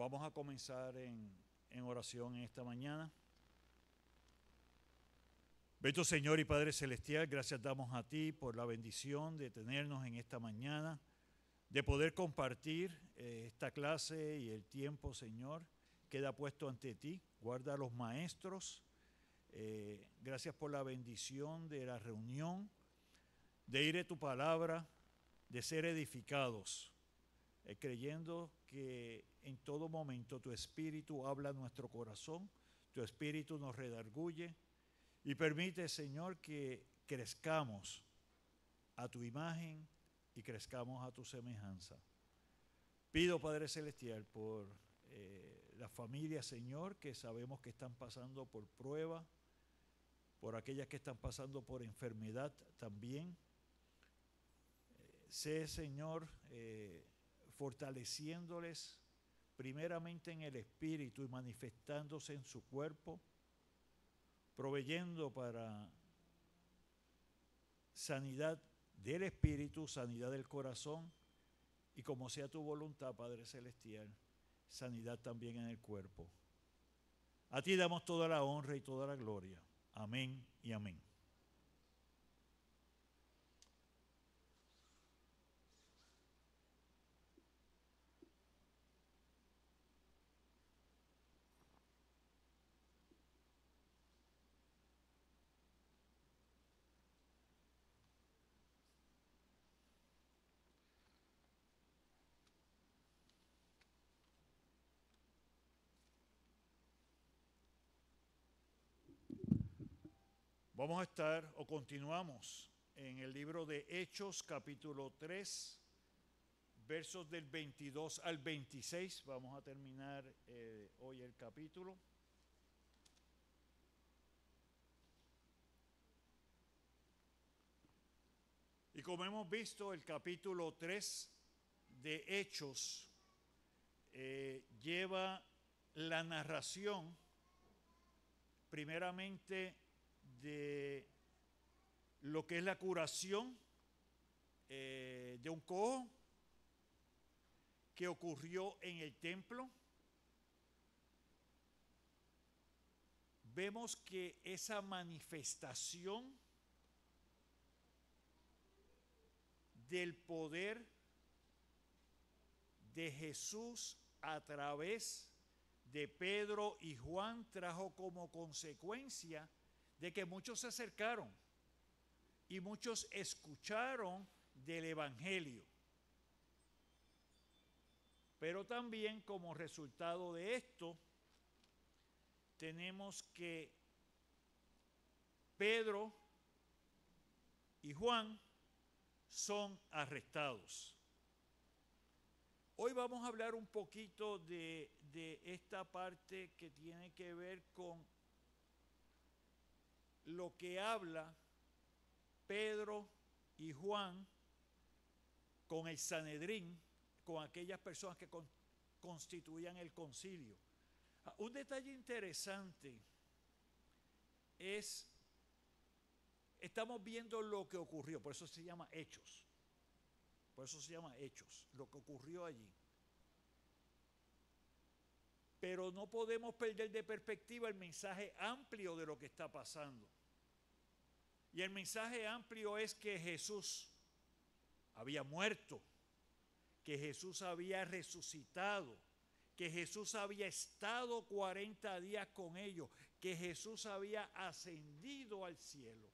Vamos a comenzar en oración en esta mañana. Bendito Señor y Padre Celestial, gracias damos a ti por la bendición de tenernos en esta mañana, de poder compartir esta clase y el tiempo, Señor, queda puesto ante ti. Guarda a los maestros. Gracias por la bendición de la reunión, de ir a tu palabra, de ser edificados, creyendo que en todo momento tu Espíritu habla a nuestro corazón, tu Espíritu nos redarguye y permite, Señor, que crezcamos a tu imagen y crezcamos a tu semejanza. Pido, Padre Celestial, por las familias, Señor, que sabemos que están pasando por prueba, por aquellas que están pasando por enfermedad también. Sé, Señor, fortaleciéndoles primeramente en el espíritu y manifestándose en su cuerpo, proveyendo para sanidad del espíritu, sanidad del corazón y, como sea tu voluntad, Padre Celestial, sanidad también en el cuerpo. A ti damos toda la honra y toda la gloria. Amén y amén. Vamos a estar o continuamos en el libro de Hechos, capítulo 3, versos del 22 al 26. Vamos a terminar hoy el capítulo. Y como hemos visto, el capítulo 3 de Hechos lleva la narración primeramente de lo que es la curación de un cojo que ocurrió en el templo. Vemos que esa manifestación del poder de Jesús a través de Pedro y Juan trajo como consecuencia de que muchos se acercaron y muchos escucharon del Evangelio. Pero también como resultado de esto, tenemos que Pedro y Juan son arrestados. Hoy vamos a hablar un poquito de esta parte que tiene que ver con lo que habla Pedro y Juan con el Sanedrín, con aquellas personas que constituían el concilio. Un detalle interesante es, estamos viendo lo que ocurrió, por eso se llama Hechos. Por eso se llama Hechos, lo que ocurrió allí. Pero no podemos perder de perspectiva el mensaje amplio de lo que está pasando. Y el mensaje amplio es que Jesús había muerto, que Jesús había resucitado, que Jesús había estado 40 días con ellos, que Jesús había ascendido al cielo.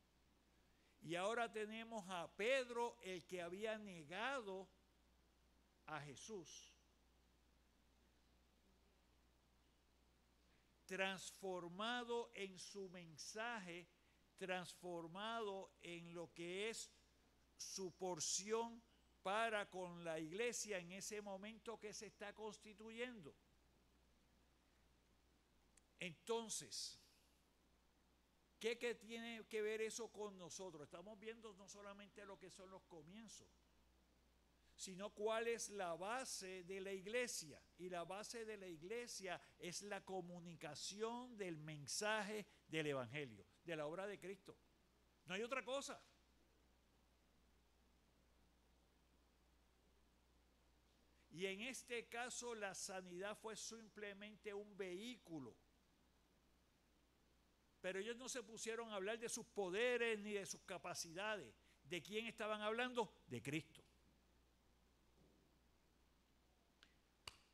Y ahora tenemos a Pedro, el que había negado a Jesús, transformado en su mensaje, transformado en lo que es su porción para con la iglesia en ese momento que se está constituyendo. Entonces, ¿qué tiene que ver eso con nosotros? Estamos viendo no solamente lo que son los comienzos, sino cuál es la base de la iglesia. Y la base de la iglesia es la comunicación del mensaje del Evangelio, de la obra de Cristo. No hay otra cosa. Y en este caso la sanidad fue simplemente un vehículo. Pero ellos no se pusieron a hablar de sus poderes ni de sus capacidades. ¿De quién estaban hablando? De Cristo.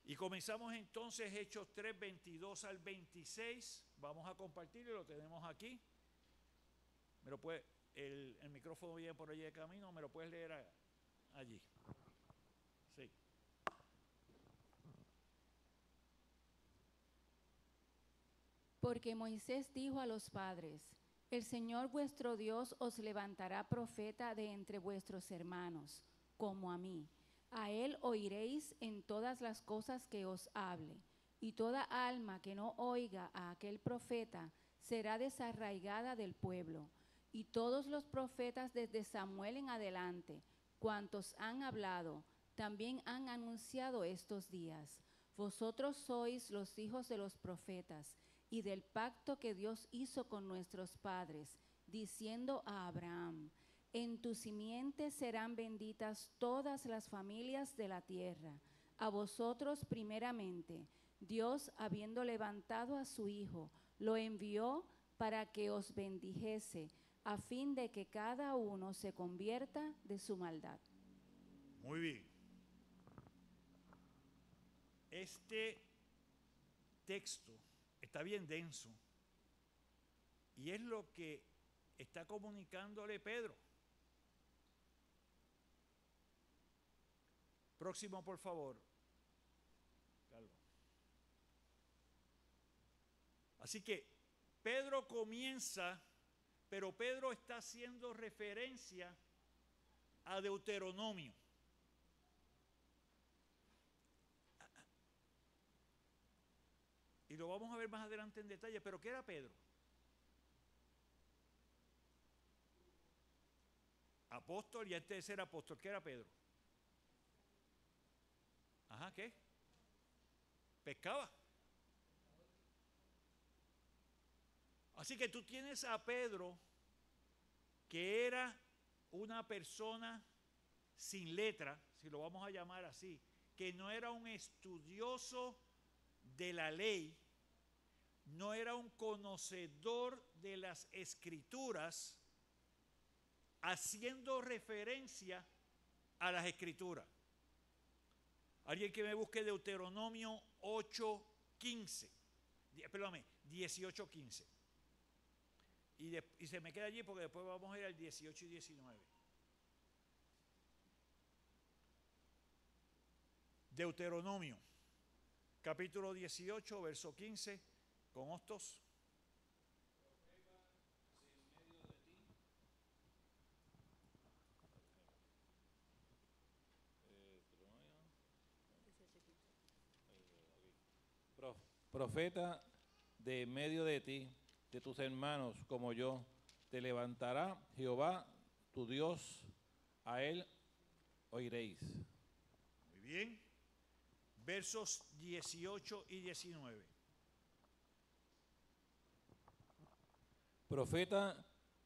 Y comenzamos entonces Hechos 3, 22 al 26. Vamos a compartirlo, lo tenemos aquí. ¿Me lo puede, el micrófono viene por allí de camino? ¿Me lo puedes leer allí? Sí. Porque Moisés dijo a los padres: el Señor vuestro Dios os levantará profeta de entre vuestros hermanos, como a mí. A él oiréis en todas las cosas que os hable, y toda alma que no oiga a aquel profeta será desarraigada del pueblo. Y todos los profetas desde Samuel en adelante, cuantos han hablado, también han anunciado estos días. Vosotros sois los hijos de los profetas y del pacto que Dios hizo con nuestros padres, diciendo a Abraham: en tu simiente serán benditas todas las familias de la tierra. A vosotros primeramente, Dios, habiendo levantado a su Hijo, lo envió para que os bendijese, a fin de que cada uno se convierta de su maldad. Muy bien. Este texto está bien denso y es lo que está comunicándole Pedro. Próximo, por favor. Carlos. Así que Pedro comienza, pero Pedro está haciendo referencia a Deuteronomio. Y lo vamos a ver más adelante en detalle, pero ¿qué era Pedro? Apóstol, y antes de ser apóstol, ¿qué era Pedro? Ajá, ¿qué? Pescaba. Así que tú tienes a Pedro, que era una persona sin letra, si lo vamos a llamar así, que no era un estudioso de la ley, no era un conocedor de las escrituras, haciendo referencia a las escrituras. Alguien que me busque Deuteronomio 8:15, perdóname, 18:15. Y se me queda allí porque después vamos a ir al 18 y 19. Deuteronomio, capítulo 18, verso 15, con Hostos. Profeta de en medio de ti, de tus hermanos como yo, te levantará Jehová tu Dios, a él oiréis. Muy bien. Versos 18 y 19. Profeta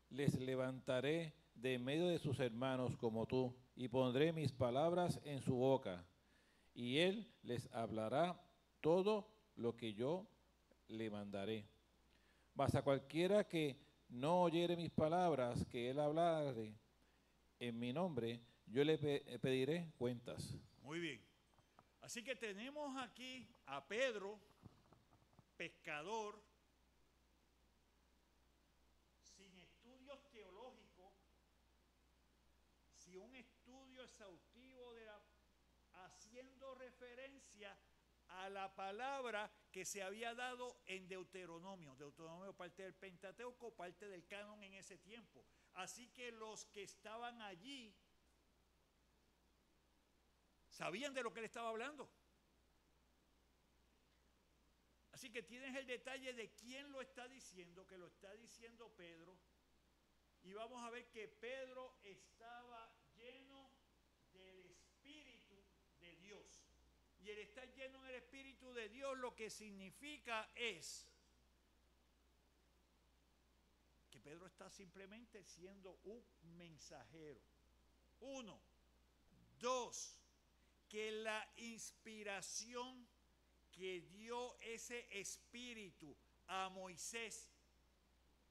les levantaré de en medio de sus hermanos como tú, y pondré mis palabras en su boca, y él les hablará todo lo que yo le mandaré. Mas a cualquiera que no oyere mis palabras que él hablare en mi nombre, yo le pediré cuentas. Muy bien. Así que tenemos aquí a Pedro, pescador, sin estudios teológicos, sin un estudio exhaustivo haciendo referencia a la palabra que se había dado en Deuteronomio. Deuteronomio parte del Pentateuco, parte del canon en ese tiempo. Así que los que estaban allí sabían de lo que él estaba hablando. Así que tienes el detalle de quién lo está diciendo, que lo está diciendo Pedro. Y vamos a ver que Pedro estaba lleno del Espíritu de Dios. Y el estar lleno del Espíritu de Dios lo que significa es que Pedro está simplemente siendo un mensajero. 1, 2, que la inspiración que dio ese espíritu a Moisés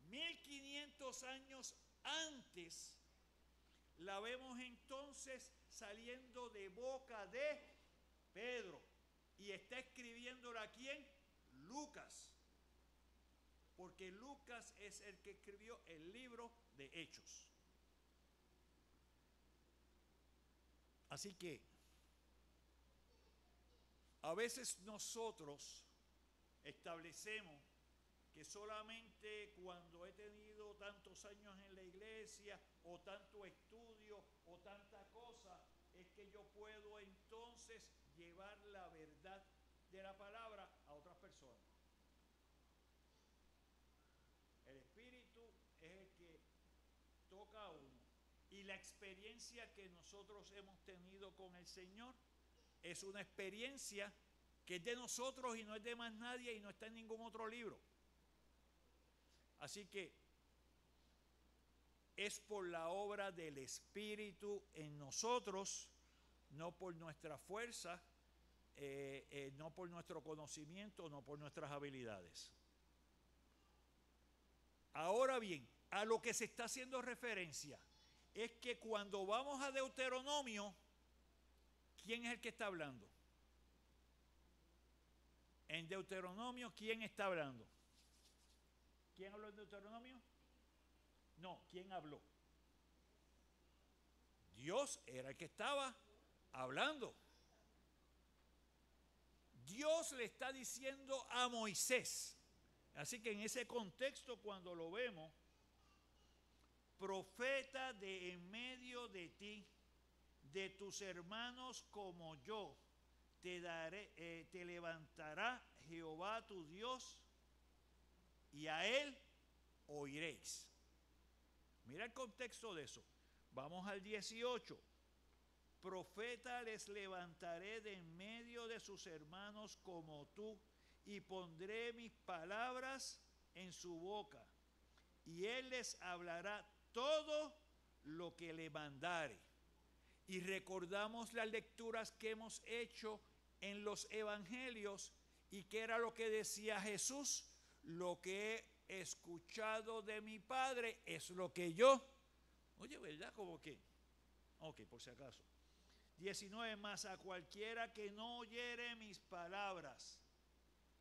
1500 años antes, la vemos entonces saliendo de boca de Pedro. Y está escribiéndola ¿a quién? Lucas. Porque Lucas es el que escribió el libro de Hechos. Así que a veces nosotros establecemos que solamente cuando he tenido tantos años en la iglesia o tanto estudio o tanta cosa es que yo puedo entonces llevar la verdad de la palabra a otras personas. El Espíritu es el que toca a uno y la experiencia que nosotros hemos tenido con el Señor es una experiencia que es de nosotros y no es de más nadie y no está en ningún otro libro. Así que es por la obra del Espíritu en nosotros, no por nuestra fuerza, no por nuestro conocimiento, no por nuestras habilidades. Ahora bien, a lo que se está haciendo referencia es que cuando vamos a Deuteronomio, ¿quién es el que está hablando? En Deuteronomio, ¿quién está hablando? ¿Quién habló en Deuteronomio? No, ¿quién habló? Dios era el que estaba hablando. Dios le está diciendo a Moisés. Así que en ese contexto, cuando lo vemos, profeta de en medio de ti, de tus hermanos como yo, te levantará Jehová tu Dios y a él oiréis. Mira el contexto de eso. Vamos al 18. Profeta les levantaré de en medio de sus hermanos como tú, y pondré mis palabras en su boca, y él les hablará todo lo que le mandare. Y recordamos las lecturas que hemos hecho en los evangelios, y que era lo que decía Jesús: lo que he escuchado de mi Padre es lo que yo. Oye, ¿verdad? ¿Cómo que? Ok, por si acaso. 19, más a cualquiera que no oyere mis palabras,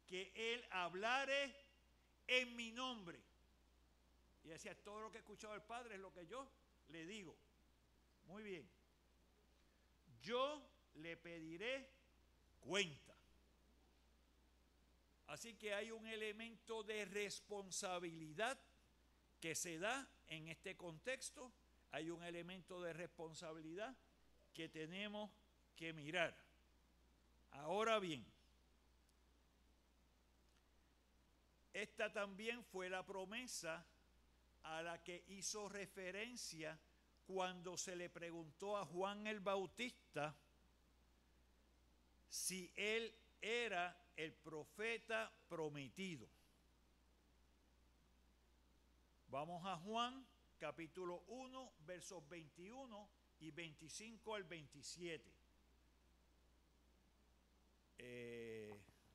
que él hablare en mi nombre. Y decía, todo lo que he escuchado del Padre es lo que yo le digo. Muy bien. Yo le pediré cuenta. Así que hay un elemento de responsabilidad que se da en este contexto. Hay un elemento de responsabilidad que tenemos que mirar. Ahora bien, esta también fue la promesa a la que hizo referencia cuando se le preguntó a Juan el Bautista si él era el profeta prometido. Vamos a Juan capítulo 1, versos 21 y 25 al 27.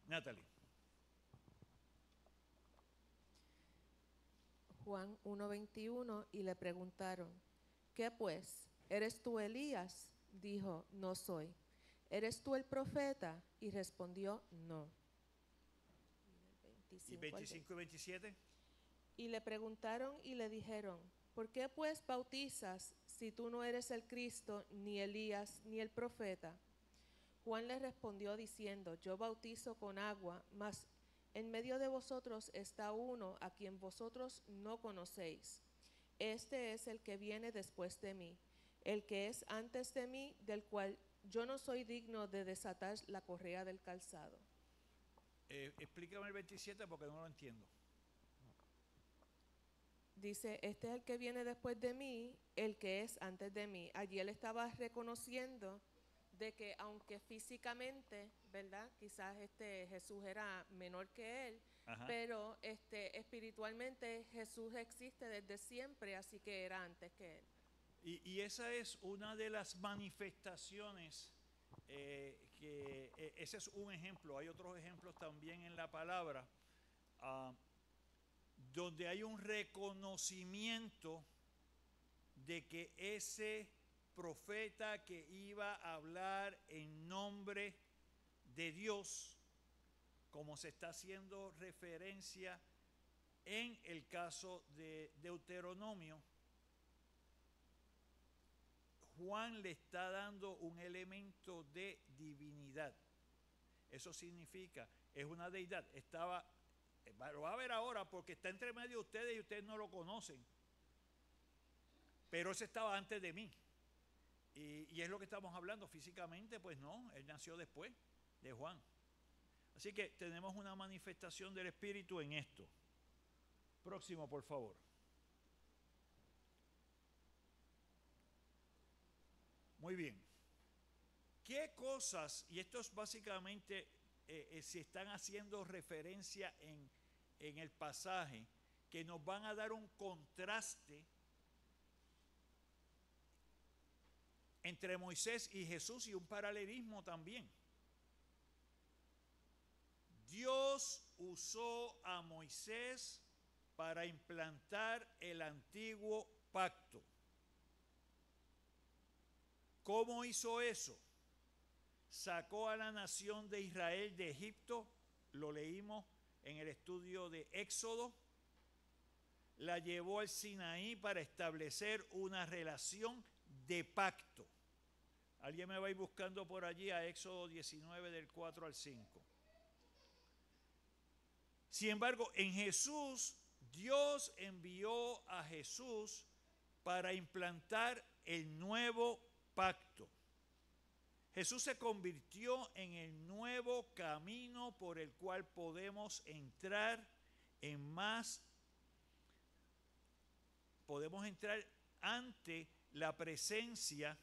Natalie. Juan 1:21, y le preguntaron, ¿qué pues? ¿Eres tú Elías? Dijo, no soy. ¿Eres tú el profeta? Y respondió, no. ¿Y 25 y 27? Y le preguntaron y le dijeron, ¿por qué pues bautizas si tú no eres el Cristo, ni Elías, ni el profeta? Juan le respondió diciendo, yo bautizo con agua, mas en medio de vosotros está uno a quien vosotros no conocéis. Este es el que viene después de mí, el que es antes de mí, del cual yo no soy digno de desatar la correa del calzado. Explícame el 27 porque no lo entiendo. Dice, este es el que viene después de mí, el que es antes de mí. Allí él estaba reconociendo de que aunque físicamente, ¿verdad? Quizás Jesús era menor que él, Ajá. pero espiritualmente Jesús existe desde siempre, así que era antes que él. Y esa es una de las manifestaciones ese es un ejemplo. Hay otros ejemplos también en la palabra, donde hay un reconocimiento de que ese profeta que iba a hablar en nombre de Dios, como se está haciendo referencia en el caso de Deuteronomio, Juan le está dando un elemento de divinidad. Eso significa, es una deidad. Lo va a ver ahora porque está entre medio de ustedes y ustedes no lo conocen. Pero ese estaba antes de mí. Y es lo que estamos hablando. Físicamente, pues no, él nació después de Juan. Así que tenemos una manifestación del Espíritu en esto. Próximo, por favor. Muy bien. ¿Qué cosas, y esto es básicamente, se están haciendo referencia en el pasaje, que nos van a dar un contraste entre Moisés y Jesús y un paralelismo también? Dios usó a Moisés para implantar el antiguo pacto. ¿Cómo hizo eso? Sacó a la nación de Israel de Egipto, lo leímos en el estudio de Éxodo, la llevó al Sinaí para establecer una relación de pacto. Alguien me va a ir buscando por allí a Éxodo 19 del 4 al 5. Sin embargo, en Jesús, Dios envió a Jesús para implantar el nuevo pacto. Jesús se convirtió en el nuevo camino por el cual podemos entrar podemos entrar ante la presencia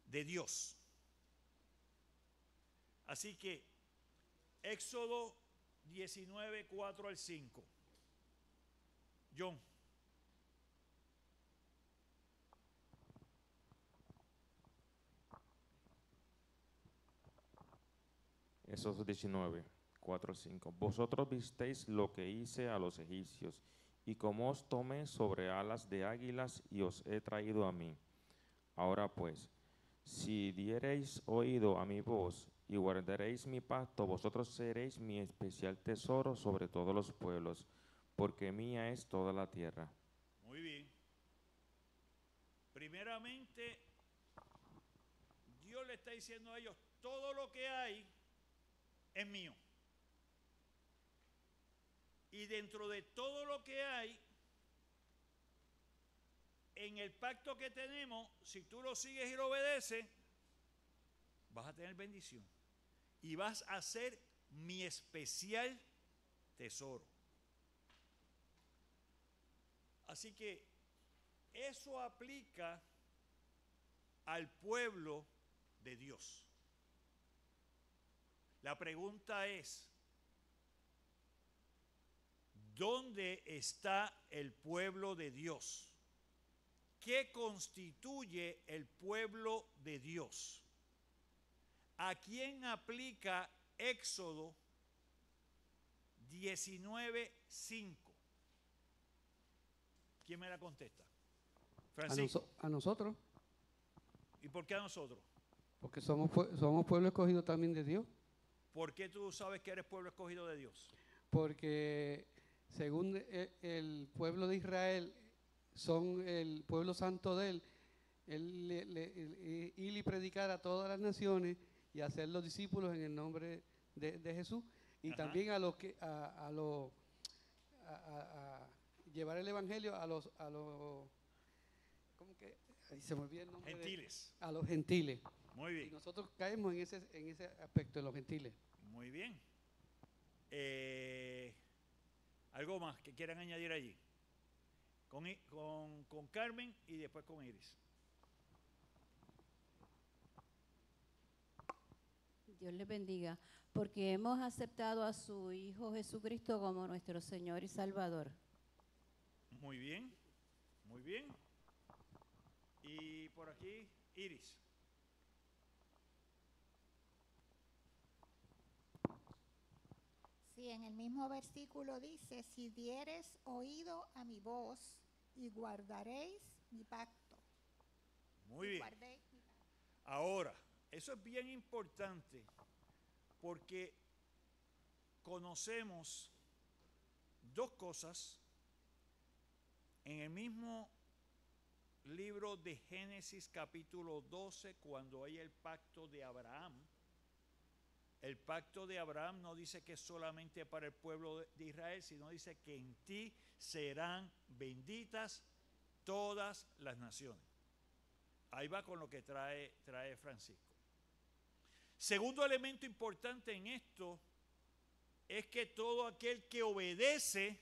de Dios. Así que Éxodo 19, 4 al 5. John. Éxodo 19, 4 al 5. Vosotros visteis lo que hice a los egipcios, y cómo os tomé sobre alas de águilas y os he traído a mí. Ahora pues, si diereis oído a mi voz y guardaréis mi pacto, vosotros seréis mi especial tesoro sobre todos los pueblos, porque mía es toda la tierra. Muy bien. Primeramente, Dios le está diciendo a ellos, todo lo que hay es mío. Y dentro de todo lo que hay, en el pacto que tenemos, si tú lo sigues y lo obedeces, vas a tener bendición. Y vas a ser mi especial tesoro. Así que eso aplica al pueblo de Dios. La pregunta es, ¿dónde está el pueblo de Dios? ¿Qué constituye el pueblo de Dios? ¿A quién aplica Éxodo 19:5? ¿Quién me la contesta? Francisco. A nosotros. ¿Y por qué a nosotros? Porque somos pueblo escogido también de Dios. ¿Por qué tú sabes que eres pueblo escogido de Dios? Porque según el pueblo de Israel son el pueblo santo de él, ir y predicar a todas las naciones y hacer los discípulos en el nombre de Jesús, y Ajá. también a llevar el evangelio a los ¿cómo que? Ahí se me olvida el nombre. Gentiles. A los gentiles. Muy bien. Y nosotros caemos en ese aspecto de los gentiles. Muy bien. ¿Algo más que quieran añadir allí? Con Carmen y después con Iris. Dios les bendiga, porque hemos aceptado a su Hijo Jesucristo como nuestro Señor y Salvador. Muy bien, muy bien. Y por aquí, Iris. Sí, en el mismo versículo dice, si dieres oído a mi voz y guardaréis mi pacto. Muy Y bien. guardéis mi pacto. Ahora, eso es bien importante porque conocemos dos cosas en el mismo libro de Génesis capítulo 12, cuando hay el pacto de Abraham. El pacto de Abraham no dice que es solamente para el pueblo de Israel, sino dice que en ti serán benditas todas las naciones. Ahí va con lo que trae Francisco. Segundo elemento importante en esto es que todo aquel que obedece,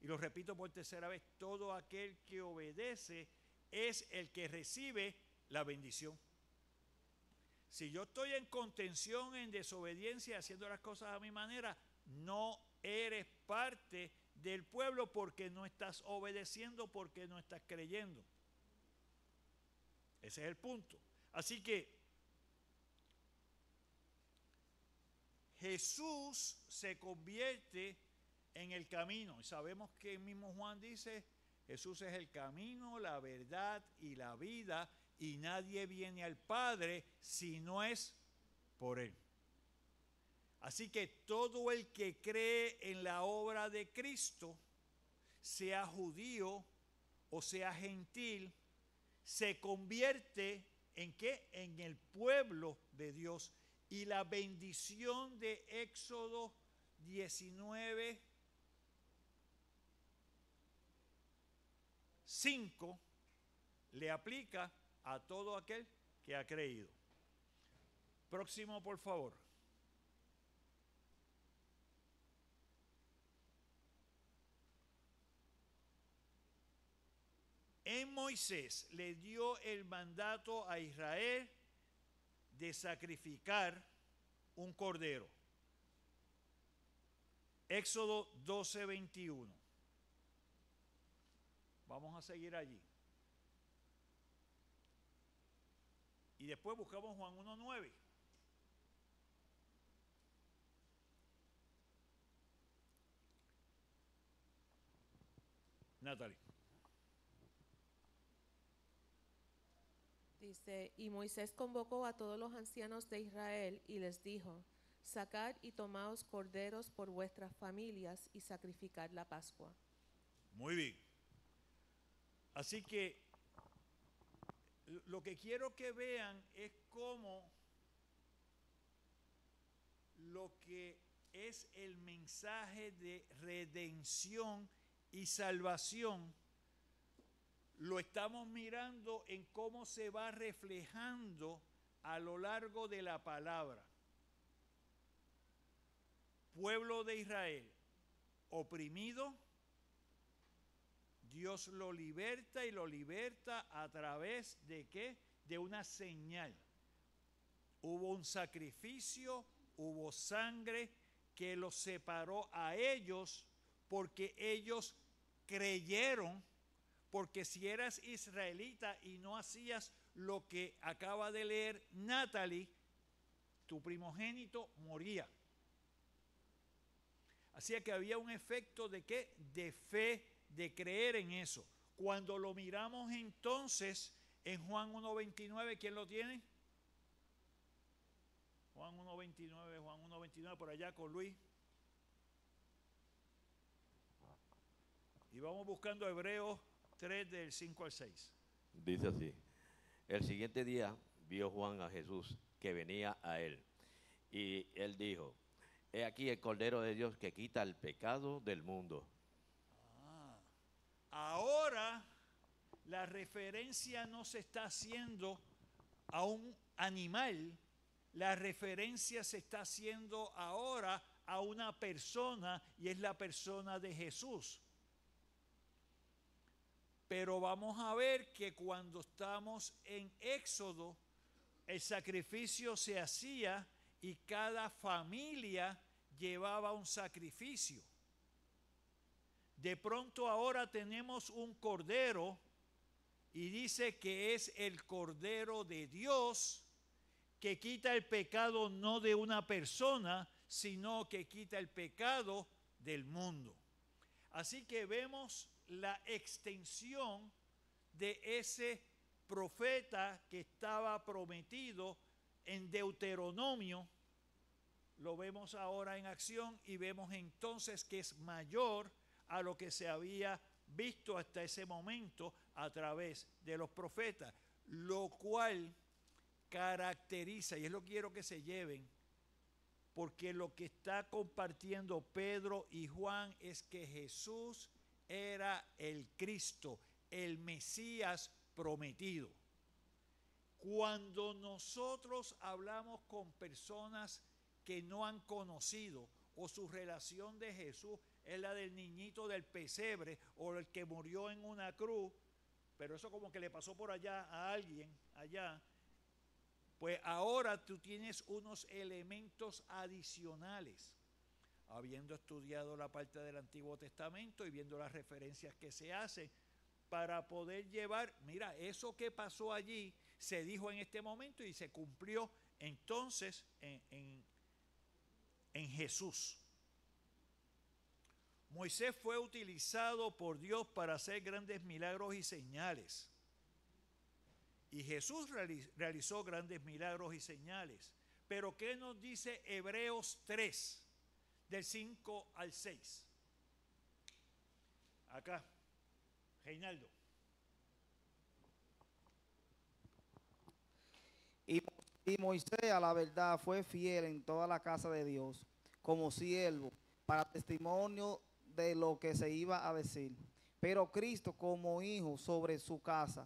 y lo repito por tercera vez, todo aquel que obedece es el que recibe la bendición. Si yo estoy en contención, en desobediencia, haciendo las cosas a mi manera, no eres parte del pueblo porque no estás obedeciendo, porque no estás creyendo. Ese es el punto. Así que Jesús se convierte en el camino. Y sabemos que el mismo Juan dice, Jesús es el camino, la verdad y la vida, y nadie viene al Padre si no es por Él. Así que todo el que cree en la obra de Cristo, sea judío o sea gentil, se convierte ¿en qué? En el pueblo de Dios. Y la bendición de Éxodo 19, 5 le aplica a todo aquel que ha creído. Próximo, por favor. En Moisés le dio el mandato a Israel de sacrificar un cordero. Éxodo 12, 21. Vamos a seguir allí. Y después buscamos Juan 1, 9. Natalie. Dice, y Moisés convocó a todos los ancianos de Israel y les dijo, sacad y tomaos corderos por vuestras familias y sacrificad la Pascua. Muy bien. Así que lo que quiero que vean es cómo lo que es el mensaje de redención y salvación lo estamos mirando en cómo se va reflejando a lo largo de la palabra. Pueblo de Israel, oprimido, Dios lo liberta y lo liberta a través de ¿qué? De una señal. Hubo un sacrificio, hubo sangre que los separó a ellos porque ellos creyeron. Porque si eras israelita y no hacías lo que acaba de leer Natalie, tu primogénito moría. Así que había un efecto de ¿qué? De fe, de creer en eso. Cuando lo miramos entonces en Juan 1.29, ¿quién lo tiene? Juan 1.29, por allá con Luis. Y vamos buscando Hebreos 3 del 5 al 6. Dice así, el siguiente día vio Juan a Jesús que venía a él, y él dijo, he aquí el Cordero de Dios que quita el pecado del mundo. Ahora la referencia no se está haciendo a un animal, la referencia se está haciendo ahora a una persona, y es la persona de Jesús. Pero vamos a ver que cuando estamos en Éxodo, el sacrificio se hacía y cada familia llevaba un sacrificio. De pronto ahora tenemos un cordero y dice que es el Cordero de Dios que quita el pecado no de una persona, sino que quita el pecado del mundo. Así que vemos la extensión de ese profeta que estaba prometido en Deuteronomio. Lo vemos ahora en acción y vemos entonces que es mayor a lo que se había visto hasta ese momento a través de los profetas, lo cual caracteriza, y es lo que quiero que se lleven, porque lo que está compartiendo Pedro y Juan es que Jesús era el Cristo, el Mesías prometido. Cuando nosotros hablamos con personas que no han conocido o su relación de Jesús es la del niñito del pesebre o el que murió en una cruz, pero eso como que le pasó por allá a alguien allá, pues ahora tú tienes unos elementos adicionales, habiendo estudiado la parte del Antiguo Testamento y viendo las referencias que se hacen, para poder llevar, mira, eso que pasó allí se dijo en este momento y se cumplió entonces en Jesús. Moisés fue utilizado por Dios para hacer grandes milagros y señales. Y Jesús realizó grandes milagros y señales. Pero ¿qué nos dice Hebreos 3, del 5 al 6? Acá, Reinaldo. Y Moisés a la verdad fue fiel en toda la casa de Dios, como siervo, para testimonio de lo que se iba a decir. Pero Cristo como hijo sobre su casa,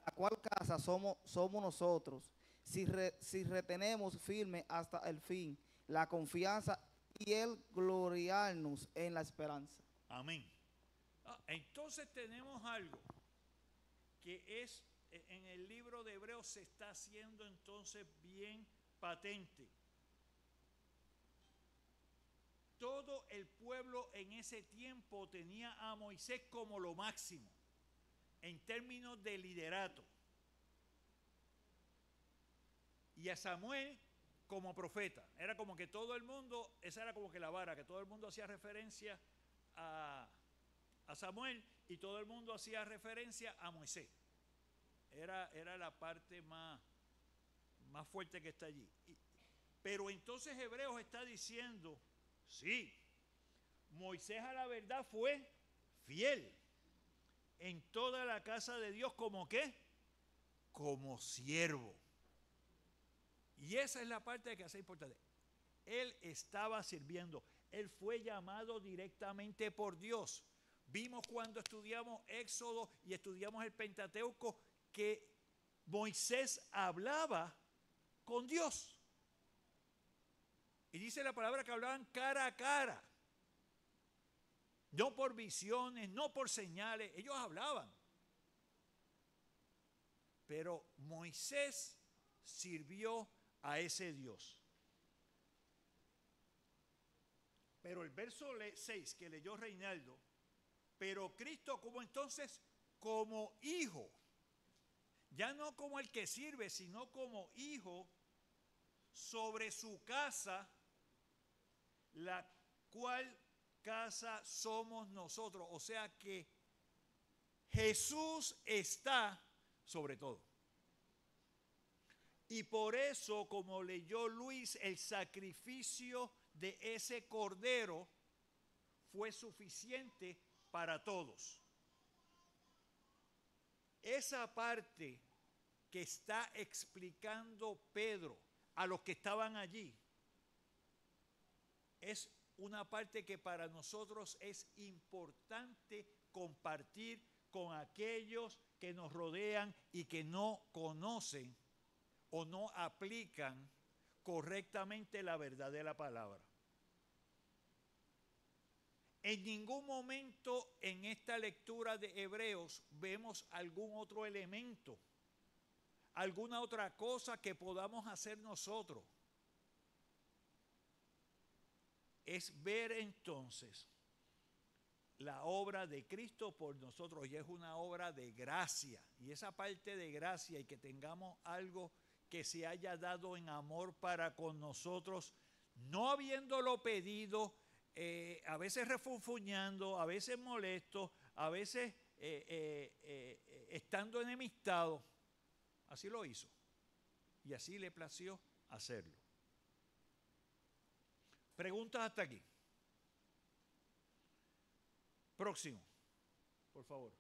la cual casa somos nosotros, si retenemos firme hasta el fin la confianza y el gloriarnos en la esperanza. Amén. Entonces tenemos algo que es, en el libro de Hebreos se está haciendo entonces bien patente. Todo el pueblo en ese tiempo tenía a Moisés como lo máximo en términos de liderato y a Samuel como profeta. Era como que todo el mundo, esa era como que la vara, que todo el mundo hacía referencia a Samuel y todo el mundo hacía referencia a Moisés. Era la parte más fuerte que está allí. Pero entonces Hebreos está diciendo, sí, Moisés a la verdad fue fiel en toda la casa de Dios, ¿como qué? Como siervo. Y esa es la parte que hace importante. Él estaba sirviendo, él fue llamado directamente por Dios. Vimos cuando estudiamos Éxodo y estudiamos el Pentateuco que Moisés hablaba con Dios. Y dice la palabra que hablaban cara a cara. No por visiones, no por señales, ellos hablaban. Pero Moisés sirvió a ese Dios. Pero el verso 6 que leyó Reinaldo, pero Cristo como entonces, como hijo, ya no como el que sirve, sino como hijo, sobre su casa, la cual casa somos nosotros. O sea que Jesús está sobre todo. Y por eso, como leyó Luis, el sacrificio de ese cordero fue suficiente para todos. Esa parte que está explicando Pedro a los que estaban allí es una parte que para nosotros es importante compartir con aquellos que nos rodean y que no conocen o no aplican correctamente la verdad de la palabra. En ningún momento en esta lectura de Hebreos vemos algún otro elemento, alguna otra cosa que podamos hacer nosotros. Es ver entonces la obra de Cristo por nosotros, y es una obra de gracia. Y esa parte de gracia y que tengamos algo que se haya dado en amor para con nosotros, no habiéndolo pedido, a veces refunfuñando, a veces molesto, a veces estando enemistado. Así lo hizo. Y así le plació hacerlo. Preguntas hasta aquí. Próximo, por favor.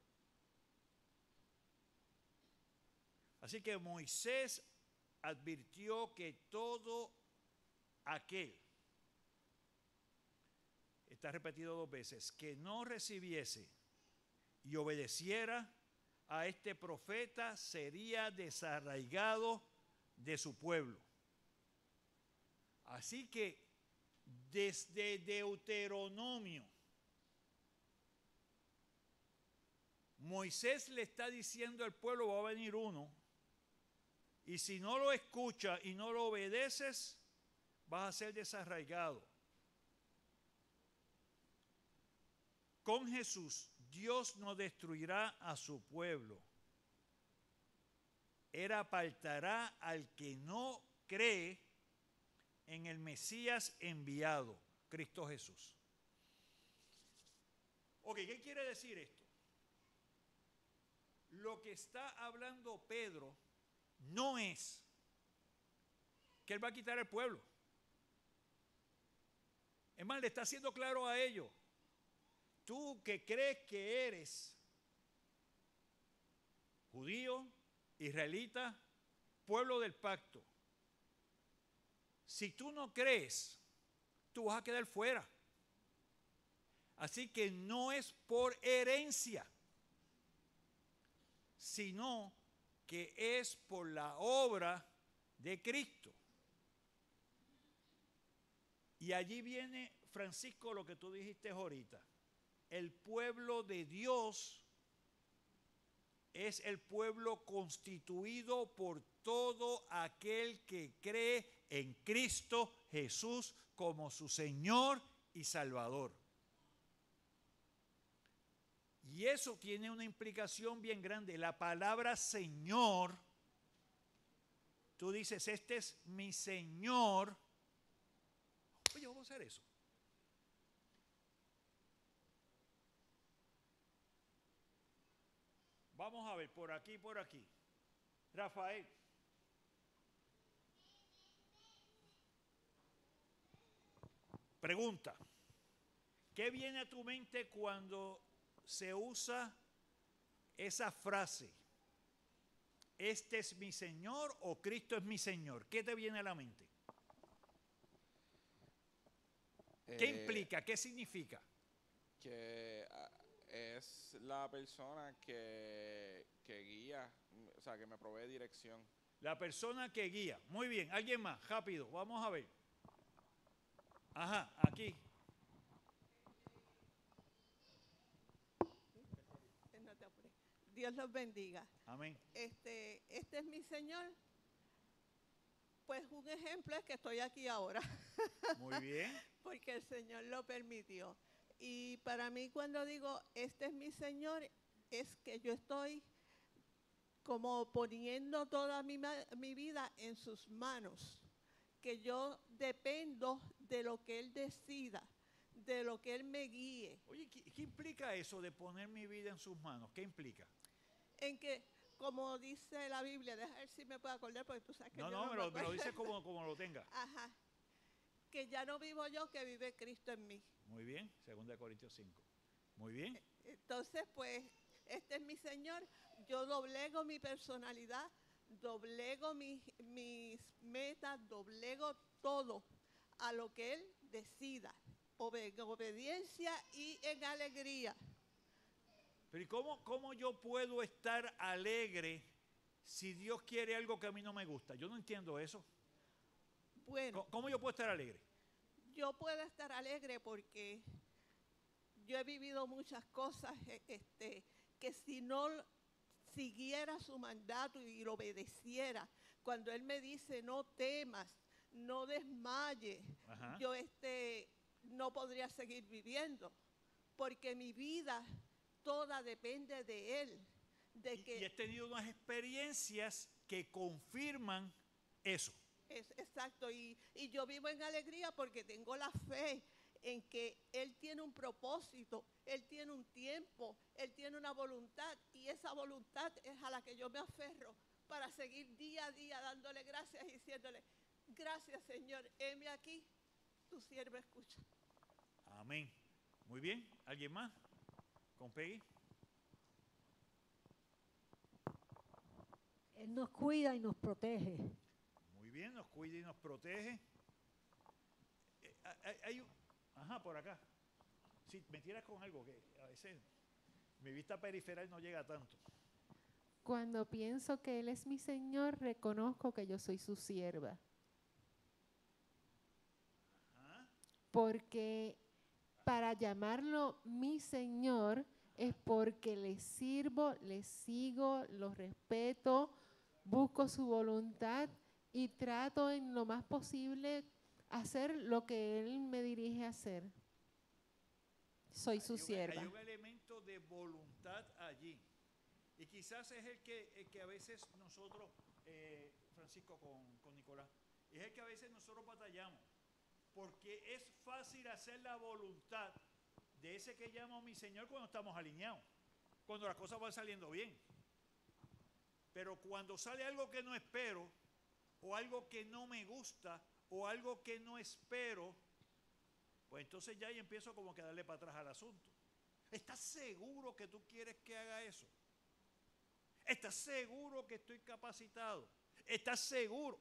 Así que Moisés advirtió que todo aquel, está repetido 2 veces, que no recibiese y obedeciera a este profeta sería desarraigado de su pueblo. Así que desde Deuteronomio, Moisés le está diciendo al pueblo, va a venir uno, y si no lo escuchas y no lo obedeces, vas a ser desarraigado. Con Jesús, Dios no destruirá a su pueblo. Él apartará al que no cree en el Mesías enviado, Cristo Jesús. Ok, ¿qué quiere decir esto? Lo que está hablando Pedro no es que él va a quitar el pueblo. Es más, le está haciendo claro a ellos, tú que crees que eres judío, israelita, pueblo del pacto, si tú no crees, tú vas a quedar fuera. Así que no es por herencia, sino que es por la obra de Cristo. Y allí viene, Francisco, lo que tú dijiste ahorita. El pueblo de Dios es el pueblo constituido por todo aquel que cree en Cristo Jesús como su Señor y Salvador. Y eso tiene una implicación bien grande. La palabra Señor, tú dices, este es mi Señor. Oye, vamos a hacer eso. Vamos a ver, por aquí, por aquí. Rafael. Pregunta. ¿Qué viene a tu mente cuando se usa esa frase? ¿Este es mi Señor o Cristo es mi Señor? ¿Qué te viene a la mente? ¿Qué implica? ¿Qué significa? Que es la persona que guía, o sea, que me provee dirección. La persona que guía. Muy bien, alguien más, rápido, vamos a ver. Ajá, aquí. No te apures. Dios los bendiga. Amén. Este es mi Señor. Pues un ejemplo es que estoy aquí ahora. Muy bien. Porque el Señor lo permitió. Y para mí cuando digo, este es mi Señor, es que yo estoy como poniendo toda mi vida en sus manos. Que yo dependo de lo que Él decida, de lo que Él me guíe. Oye, ¿qué implica eso de poner mi vida en sus manos? ¿Qué implica? En que, como dice la Biblia, déjame ver si me puedo acordar, porque tú sabes que no, yo me lo dices como lo tenga. Ajá. Que ya no vivo yo, que vive Cristo en mí. Muy bien, 2 Corintios 5. Muy bien. Entonces, pues, este es mi Señor. Yo doblego mi personalidad, doblego mis metas, doblego todo a lo que Él decida. Obediencia y en alegría. Pero ¿y cómo yo puedo estar alegre si Dios quiere algo que a mí no me gusta? Yo no entiendo eso. Bueno. ¿Cómo yo puedo estar alegre? Yo puedo estar alegre porque yo he vivido muchas cosas que si no siguiera su mandato y lo obedeciera, cuando Él me dice no temas, no desmayes, yo no podría seguir viviendo, porque mi vida toda depende de Él. Y he tenido unas experiencias que confirman eso. Exacto, y yo vivo en alegría porque tengo la fe en que Él tiene un propósito, Él tiene un tiempo, Él tiene una voluntad, y esa voluntad es a la que yo me aferro para seguir día a día dándole gracias y diciéndole, gracias Señor, heme aquí, tu siervo escucha. Amén. Muy bien, ¿alguien más? ¿Con Peggy? Él nos cuida y nos protege. Muy bien, nos cuida y nos protege. Ajá, por acá. Si me tiras con algo que a veces mi vista periferal no llega tanto. Cuando pienso que Él es mi Señor, reconozco que yo soy su sierva. Ajá. Porque para llamarlo mi Señor es porque le sirvo, le sigo, lo respeto, busco su voluntad y trato en lo más posible hacer lo que Él me dirige a hacer. Soy su sierva. Hay un elemento de voluntad allí. Y quizás es el que a veces nosotros, Francisco con Nicolás, es el que a veces nosotros batallamos. Porque es fácil hacer la voluntad de ese que llamo mi Señor cuando estamos alineados, cuando las cosas van saliendo bien. Pero cuando sale algo que no espero, o algo que no me gusta, o algo que no espero, pues entonces ya ahí empiezo como que a darle para atrás al asunto. ¿Estás seguro que tú quieres que haga eso? ¿Estás seguro que estoy capacitado? ¿Estás seguro?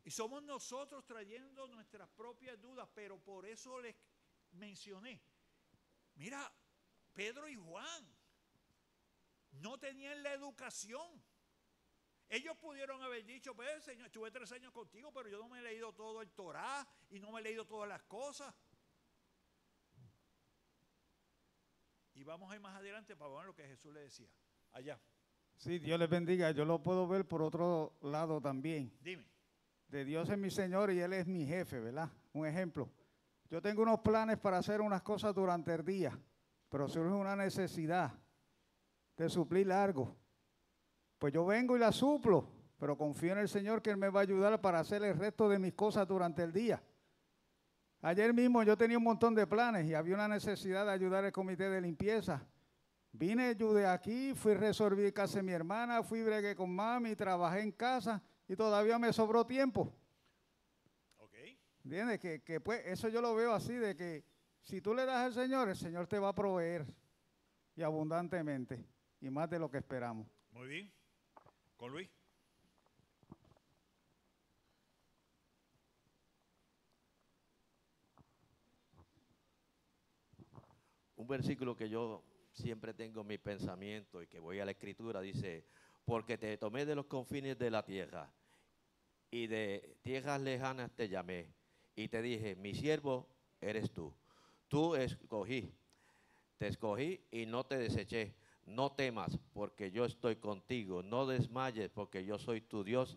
Y somos nosotros trayendo nuestras propias dudas, pero por eso les mencioné. Mira, Pedro y Juan no tenían la educación. Ellos pudieron haber dicho, pues Señor, estuve 3 años contigo, pero yo no me he leído todo el Torá y no me he leído todas las cosas. Y vamos a ir más adelante para ver lo que Jesús le decía. Allá. Sí, Dios les bendiga. Yo lo puedo ver por otro lado también. Dime. De Dios es mi Señor y Él es mi jefe, ¿verdad? Un ejemplo. Yo tengo unos planes para hacer unas cosas durante el día, pero surge una necesidad de suplir algo. Pues yo vengo y la suplo, pero confío en el Señor que Él me va a ayudar para hacer el resto de mis cosas durante el día. Ayer mismo yo tenía un montón de planes y había una necesidad de ayudar al comité de limpieza. Vine, ayudé aquí, fui resolví casa de mi hermana, fui bregué con mami, trabajé en casa y todavía me sobró tiempo. Okay. ¿Entiendes? Que pues eso yo lo veo así, de que si tú le das al Señor, el Señor te va a proveer y abundantemente y más de lo que esperamos. Muy bien. Con Luis. Un versículo que yo siempre tengo en mi pensamiento y que voy a la Escritura dice, porque te tomé de los confines de la tierra y de tierras lejanas te llamé y te dije, mi siervo eres tú. Tú te escogí y no te deseché. No temas porque yo estoy contigo. No desmayes porque yo soy tu Dios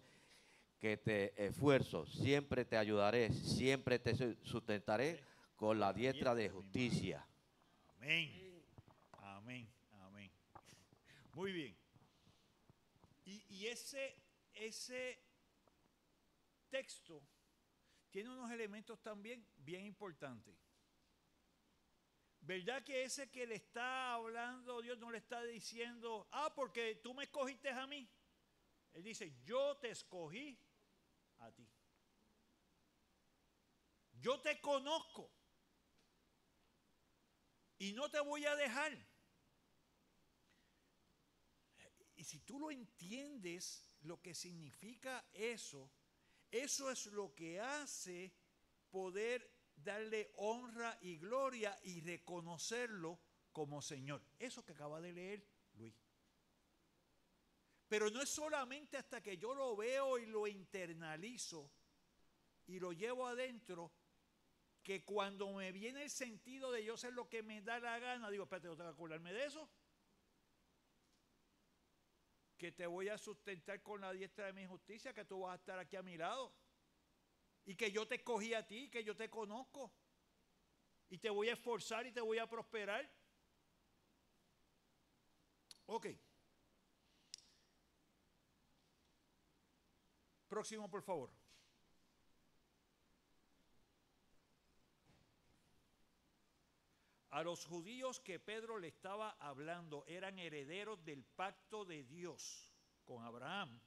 que te esfuerzo. Siempre te ayudaré, siempre te sustentaré con la diestra de justicia. Amén. Amén. Amén. Muy bien. Y ese texto tiene unos elementos también bien importantes. ¿Verdad que ese que le está hablando Dios no le está diciendo, porque tú me escogiste a mí? Él dice, yo te escogí a ti. Yo te conozco y no te voy a dejar. Y si tú lo entiendes, lo que significa eso es lo que hace poder darle honra y gloria y reconocerlo como Señor. Eso que acaba de leer Luis. Pero no es solamente hasta que yo lo veo y lo internalizo y lo llevo adentro, que cuando me viene el sentido de yo hacer lo que me da la gana, digo, espérate, yo tengo que acordarme de eso. Que te voy a sustentar con la diestra de mi justicia, que tú vas a estar aquí a mi lado. Y que yo te escogí a ti, que yo te conozco. Y te voy a esforzar y te voy a prosperar. Ok. próximo, por favor. A los judíos que Pedro le estaba hablando eran herederos del pacto de Dios con Abraham.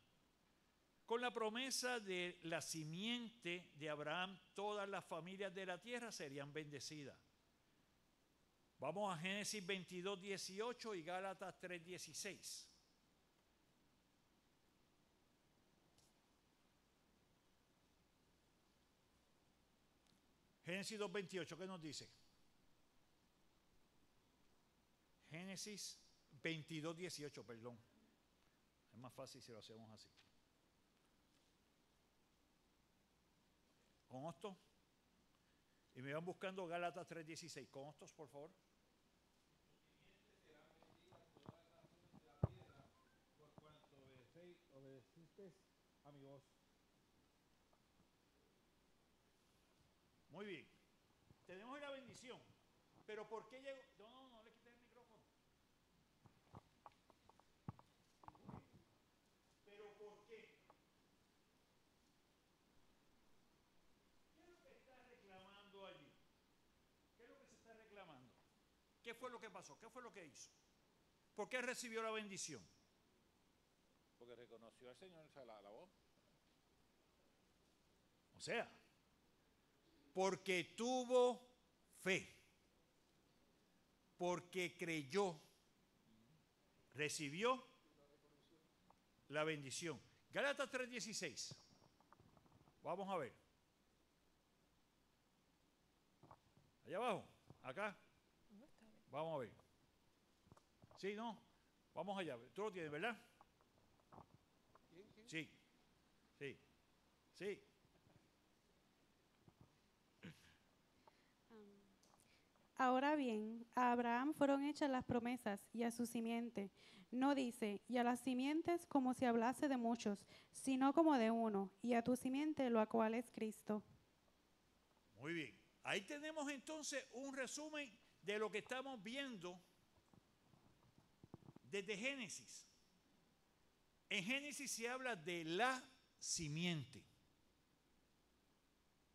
Con la promesa de la simiente de Abraham, todas las familias de la tierra serían bendecidas. Vamos a Génesis 22, 18 y Gálatas 3, 16. Génesis 2, 28, ¿qué nos dice? Génesis 22, 18, perdón. Es más fácil si lo hacemos así. ¿Con esto? Y me van buscando Gálatas 3, 16. ¿Con estos, por favor? Obedeciste a mi voz. Muy bien. Tenemos la bendición. Pero ¿por qué llegó? No le quites el micrófono. ¿Pero por qué? ¿Qué es lo que está reclamando allí? ¿Qué es lo que se está reclamando? ¿Qué fue lo que pasó? ¿Qué fue lo que hizo? ¿Por qué recibió la bendición? Porque reconoció al Señor, o sea, la voz. O sea, porque tuvo fe, porque creyó, recibió la bendición. Gálatas 3:16. Vamos a ver. Allá abajo, acá. Vamos a ver. Sí, no. Vamos allá. Tú lo tienes, ¿verdad? Sí. Sí. Sí. Ahora bien, a Abraham fueron hechas las promesas y a su simiente. No dice, y a las simientes como si hablase de muchos, sino como de uno, y a tu simiente, lo cual es Cristo. Muy bien. Ahí tenemos entonces un resumen de lo que estamos viendo desde Génesis. En Génesis se habla de la simiente.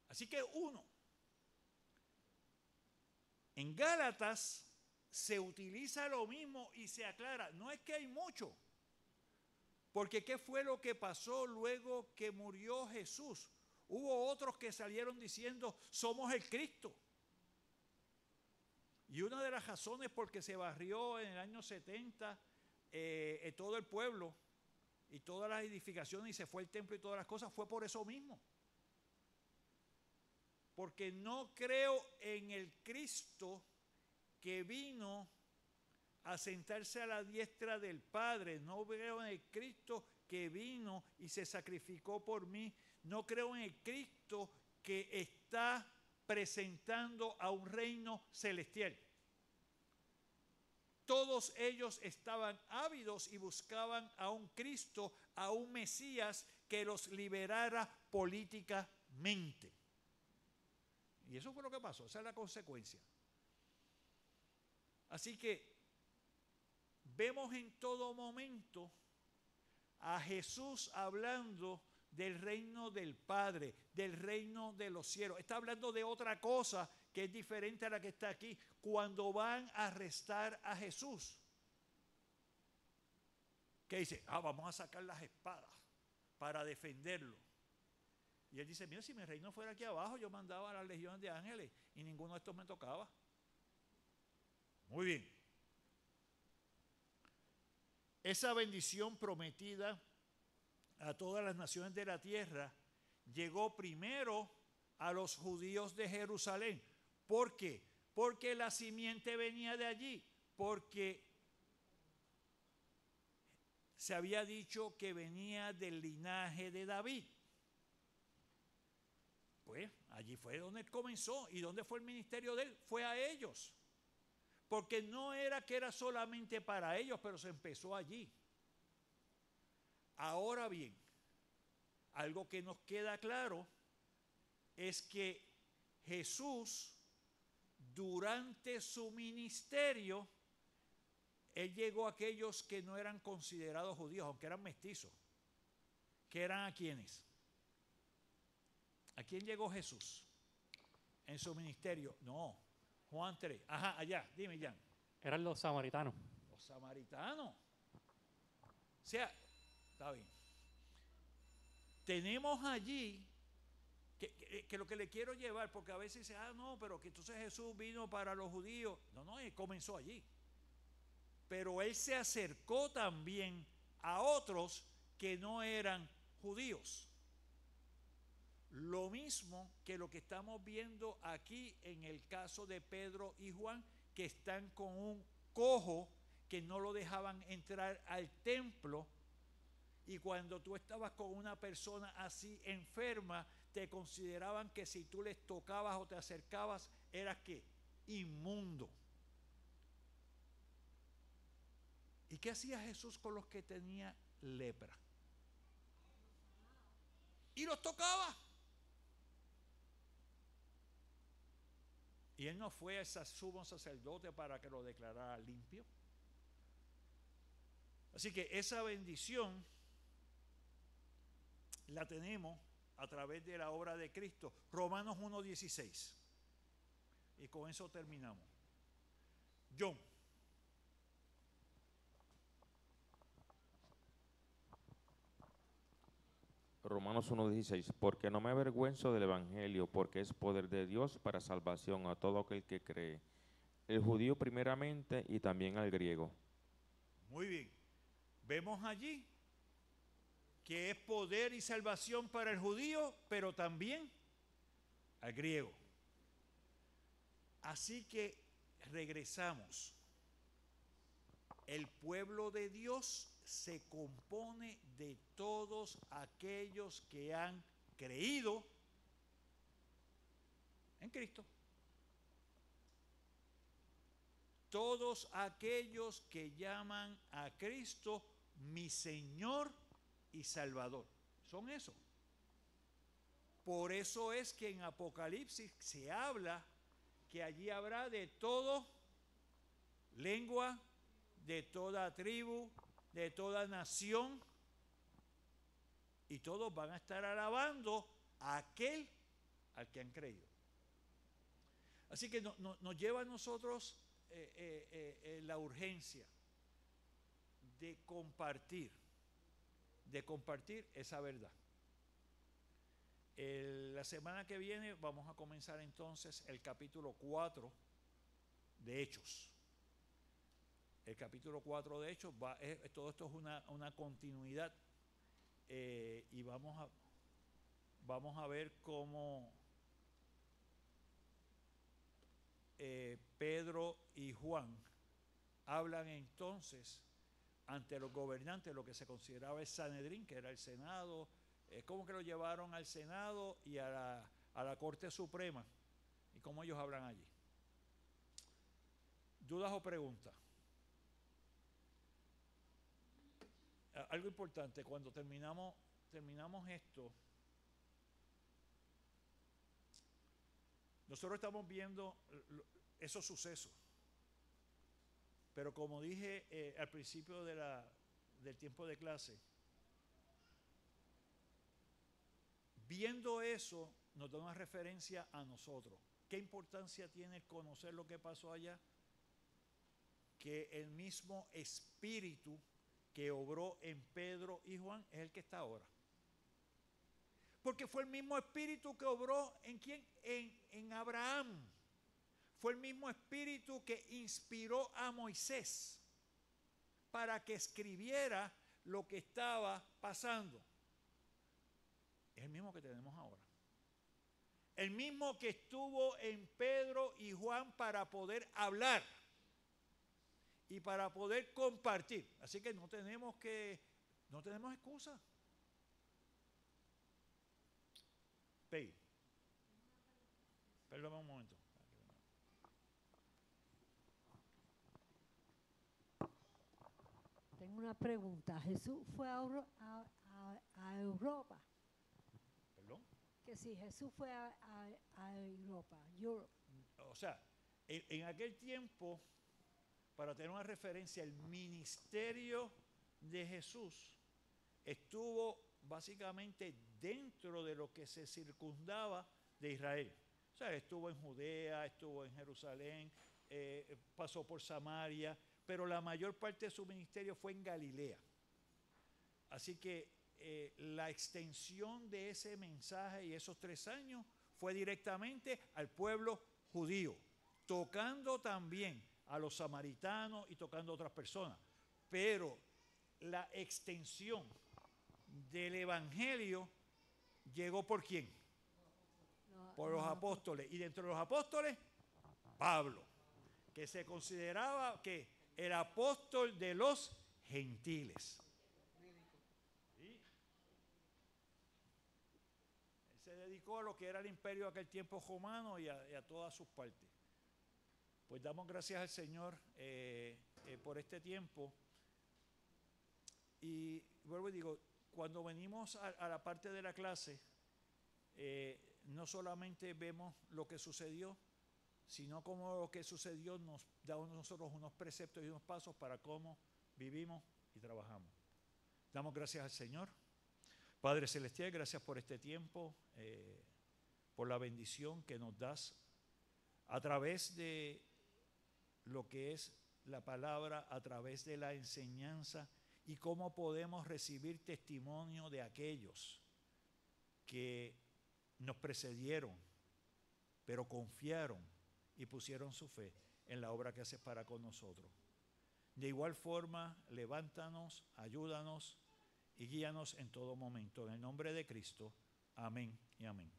Así que uno. En Gálatas se utiliza lo mismo y se aclara. No es que hay mucho. Porque ¿qué fue lo que pasó luego que murió Jesús? Hubo otros que salieron diciendo, somos el Cristo. Y una de las razones por que se barrió en el año 70 todo el pueblo y todas las edificaciones y se fue el templo y todas las cosas fue por eso mismo. Porque no creo en el Cristo que vino a sentarse a la diestra del Padre. No creo en el Cristo que vino y se sacrificó por mí. No creo en el Cristo que está presentando a un reino celestial. Todos ellos estaban ávidos y buscaban a un Cristo, a un Mesías que los liberara políticamente. Y eso fue lo que pasó, esa es la consecuencia. Así que vemos en todo momento a Jesús hablando del reino del Padre, del reino de los cielos. Está hablando de otra cosa que es diferente a la que está aquí. Cuando van a arrestar a Jesús, que dice, vamos a sacar las espadas para defenderlo. Y él dice, mira, si mi reino fuera aquí abajo, yo mandaba a las legiones de ángeles y ninguno de estos me tocaba. Muy bien. Esa bendición prometida a todas las naciones de la tierra llegó primero a los judíos de Jerusalén. ¿Por qué? Porque la simiente venía de allí, porque se había dicho que venía del linaje de David. Pues allí fue donde él comenzó. ¿Y dónde fue el ministerio de él? Fue a ellos. Porque no era que era solamente para ellos, pero se empezó allí. Ahora bien, algo que nos queda claro es que Jesús, durante su ministerio, él llegó a aquellos que no eran considerados judíos, aunque eran mestizos. ¿Que eran a quiénes? ¿A quién llegó Jesús en su ministerio? No, Juan 3. Ajá, allá, dime, Jan. Eran los samaritanos. Los samaritanos. O sea, está bien. Tenemos allí, que lo que le quiero llevar, porque a veces dice, no, pero que entonces Jesús vino para los judíos. No, él comenzó allí. Pero él se acercó también a otros que no eran judíos. Lo mismo que lo que estamos viendo aquí en el caso de Pedro y Juan, que están con un cojo que no lo dejaban entrar al templo, y cuando tú estabas con una persona así enferma, te consideraban que si tú les tocabas o te acercabas, eras ¿qué? Inmundo. ¿Y qué hacía Jesús con los que tenían lepra? Y los tocaba. Y él no fue a ese sumo sacerdote para que lo declarara limpio. Así que esa bendición la tenemos a través de la obra de Cristo. Romanos 1:16. Y con eso terminamos. John. Romanos 1:16, porque no me avergüenzo del Evangelio, porque es poder de Dios para salvación a todo aquel que cree, el judío primeramente y también al griego. Muy bien, vemos allí que es poder y salvación para el judío, pero también al griego. Así que regresamos. El pueblo de Dios se compone de todos aquellos que han creído en Cristo. Todos aquellos que llaman a Cristo mi Señor y Salvador. Son eso. Por eso es que en Apocalipsis se habla que allí habrá de todo lengua, de toda tribu, de toda nación, y todos van a estar alabando a aquel al que han creído. Así que nos lleva a nosotros la urgencia de compartir esa verdad. La semana que viene vamos a comenzar entonces el capítulo 4 de Hechos. El capítulo 4 de Hechos, todo esto es una continuidad, y vamos a ver cómo Pedro y Juan hablan entonces ante los gobernantes, lo que se consideraba el Sanedrín, que era el Senado, cómo que lo llevaron al Senado y a la Corte Suprema, y cómo ellos hablan allí. ¿Dudas o preguntas? Algo importante, cuando terminamos esto, nosotros estamos viendo esos sucesos, pero como dije al principio del tiempo de clase, viendo eso nos da una referencia a nosotros. ¿Qué importancia tiene conocer lo que pasó allá? Que el mismo Espíritu que obró en Pedro y Juan es el que está ahora. Porque fue el mismo Espíritu que obró ¿en quién? En Abraham. Fue el mismo Espíritu que inspiró a Moisés para que escribiera lo que estaba pasando. Es el mismo que tenemos ahora. El mismo que estuvo en Pedro y Juan para poder hablar y para poder compartir. Así que no tenemos excusa. Peggy, perdón un momento. Tengo una pregunta. Jesús fue a Europa. ¿Perdón? Que si Jesús fue a Europa, Europe. O sea, en aquel tiempo, para tener una referencia, el ministerio de Jesús estuvo básicamente dentro de lo que se circundaba de Israel. O sea, estuvo en Judea, estuvo en Jerusalén, pasó por Samaria, pero la mayor parte de su ministerio fue en Galilea. Así que la extensión de ese mensaje y esos 3 años fue directamente al pueblo judío, tocando también a los samaritanos y tocando a otras personas. Pero la extensión del evangelio llegó ¿por quién? Por los apóstoles. Y dentro de los apóstoles, Pablo, que se consideraba que el apóstol de los gentiles. ¿Sí? Él se dedicó a lo que era el imperio de aquel tiempo romano y a todas sus partes. Pues damos gracias al Señor por este tiempo. Y vuelvo y digo, cuando venimos a la parte de la clase, no solamente vemos lo que sucedió, sino como lo que sucedió nos da a nosotros unos preceptos y unos pasos para cómo vivimos y trabajamos. Damos gracias al Señor. Padre Celestial, gracias por este tiempo, por la bendición que nos das a través de lo que es la palabra, a través de la enseñanza, y cómo podemos recibir testimonio de aquellos que nos precedieron, pero confiaron y pusieron su fe en la obra que haces para con nosotros. De igual forma, levántanos, ayúdanos y guíanos en todo momento. En el nombre de Cristo, amén y amén.